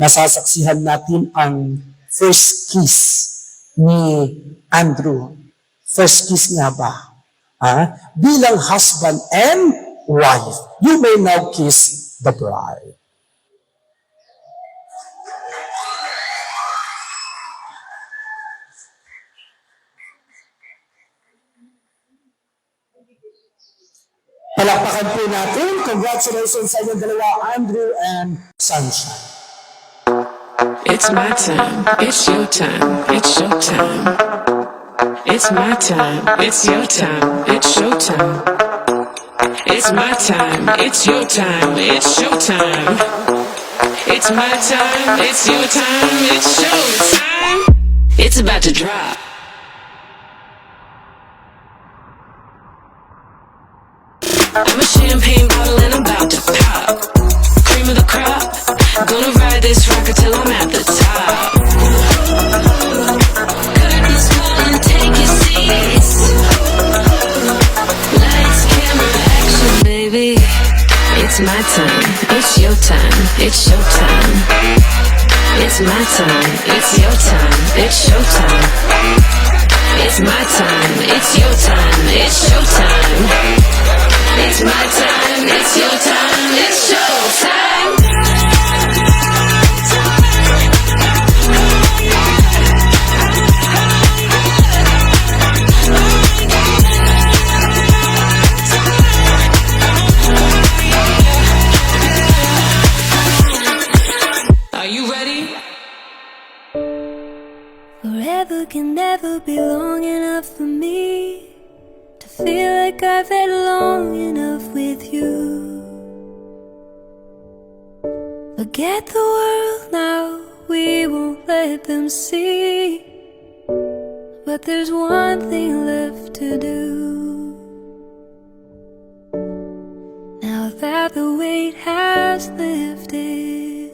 nasasaksihan natin ang first kiss ni Andrew. First kiss nga ba? Bilang husband and wife, you may now kiss the bride. Palakpakan po natin. Congratulations sa inyong dalawa, Andrew and Sunshine. It's my time, it's your time, it's your time. It's my time, it's your time, it's showtime. It's my time, it's your time, it's showtime. It's my time, it's your time, it's showtime. It's about to drop. I'm a champagne bottle and I'm about to pop. Cream of the crop, gonna ride this rocket till I'm at the top. Curtains fall and take your seats. Lights, camera, action, baby. It's my time, it's your time, it's showtime. It's my time, it's your time, it's showtime. It's my time, it's your time, it's showtime. It's my time, it's your time, it's showtime. Are you ready? Forever can never be long enough for me to feel like I've had long enough with you. Forget the world now, we won't let them see. But there's one thing left to do. Now that the weight has lifted,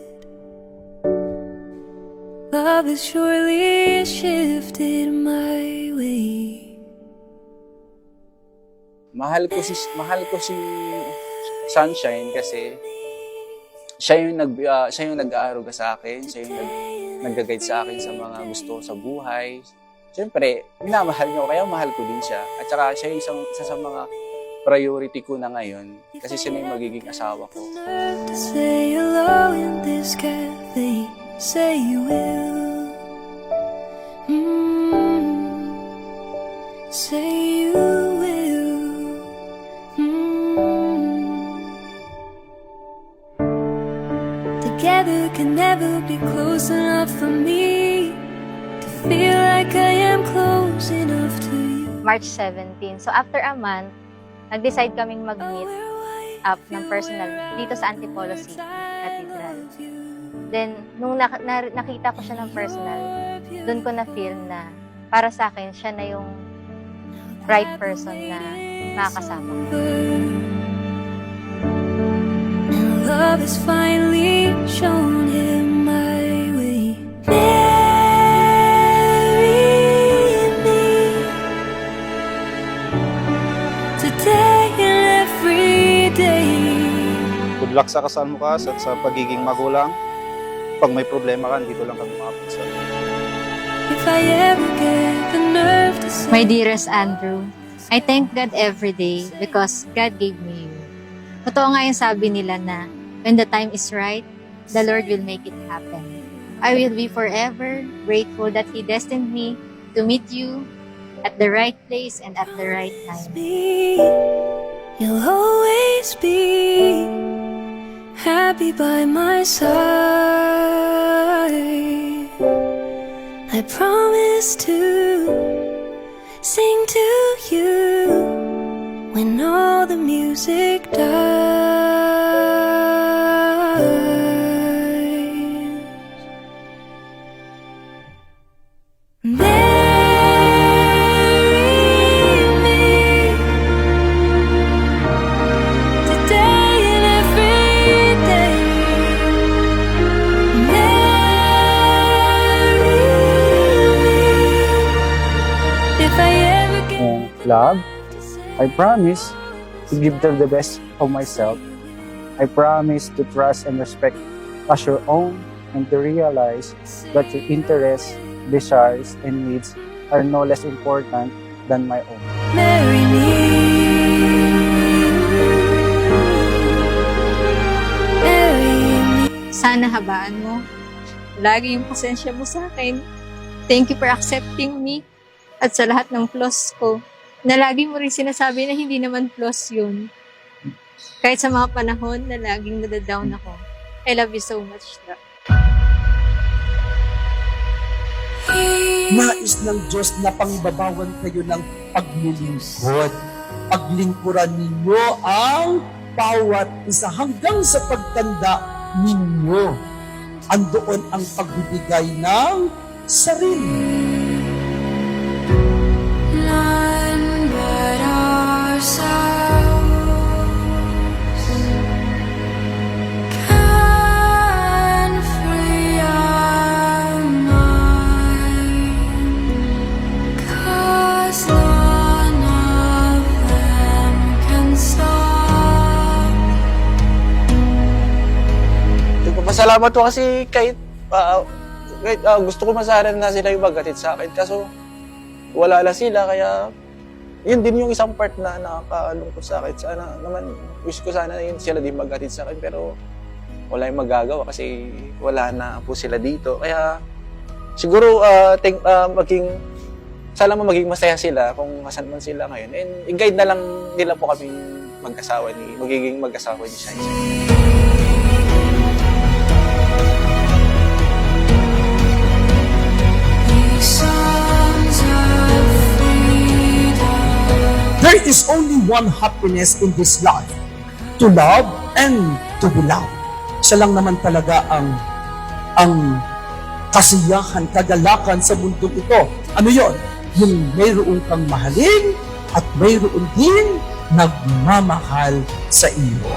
love has surely shifted my way. Mahal ko si Sunshine kasi siya yung nag-aaruga sa akin, siya yung nag-guide sa akin sa mga gusto ko sa buhay. Siyempre, minamahal niyo kaya mahal ko din siya. At saka siya yung isa sa mga priority ko na ngayon kasi siya na yung magiging asawa ko. Say hello in this cafe, say you will. Say you will. Together can never be close enough for me to feel like I am close enough to you. March 17. So after a month, nag-decide kaming mag-meet up ng personal dito sa Antipolo City Cathedral. Then, nung nakita ko siya ng personal, doon ko na-feel na para sa akin, siya na yung right person na makakasama ko. And love has finally shown him my way. Marry me today and every day. Good luck sa kasal mo, Kas, at sa pagiging magulang. Pag may problema ka, dito lang kami makapagsa. If I ever get the nerve to say My dearest Andrew, I thank God every day because God gave me you. Totoo nga yung sabi nila na when the time is right, the Lord will make it happen. I will be forever grateful that He destined me to meet you at the right place and at the right time. me, you'll always be happy by my side. I promise to sing to you when all the music dies. Marry me today and every day. Marry me if I ever get Love, to say I promise to give them the best of myself. I promise to trust and respect as your own and to realize that your interests, desires, and needs are no less important than my own. Marry me. Marry me. Sana habaan mo. Lagi yung pasensya mo sa akin. Thank you for accepting me. At sa lahat ng flaws ko, na lagi mo rin sinasabi na hindi naman flaws yun. Kahit sa mga panahon na laging nadadown ako. I love you so much, Tra. Nais ng Diyos na pangibabawan kayo ng paglilingkod. Paglingkuran ninyo ang bawat isa hanggang sa pagtanda ninyo. Andoon ang pagbibigay ng sarili. None but ourselves can free our mind, 'cause none of them can stop. Pasalamat ko kasi kahit gusto ko masana na sila yung maghatid sa akin. Kaso wala na sila, kaya yun din yung isang part na nakakalungkot sa akin. Sana naman, wish ko sana yun sila din maghatid sa akin, pero wala yung magagawa kasi wala na po sila dito. Kaya siguro sana maging masaya sila kung asan man sila ngayon. And i-guide na lang nila po kami magiging mag-asawa ni Shine. There is only one happiness in this life, to love and to be loved. Siya lang naman talaga ang kasiyahan, kagalakan sa mundong ito. Ano yon? Yung mayroon kang mahalin at mayroon din nagmamahal sa iyo.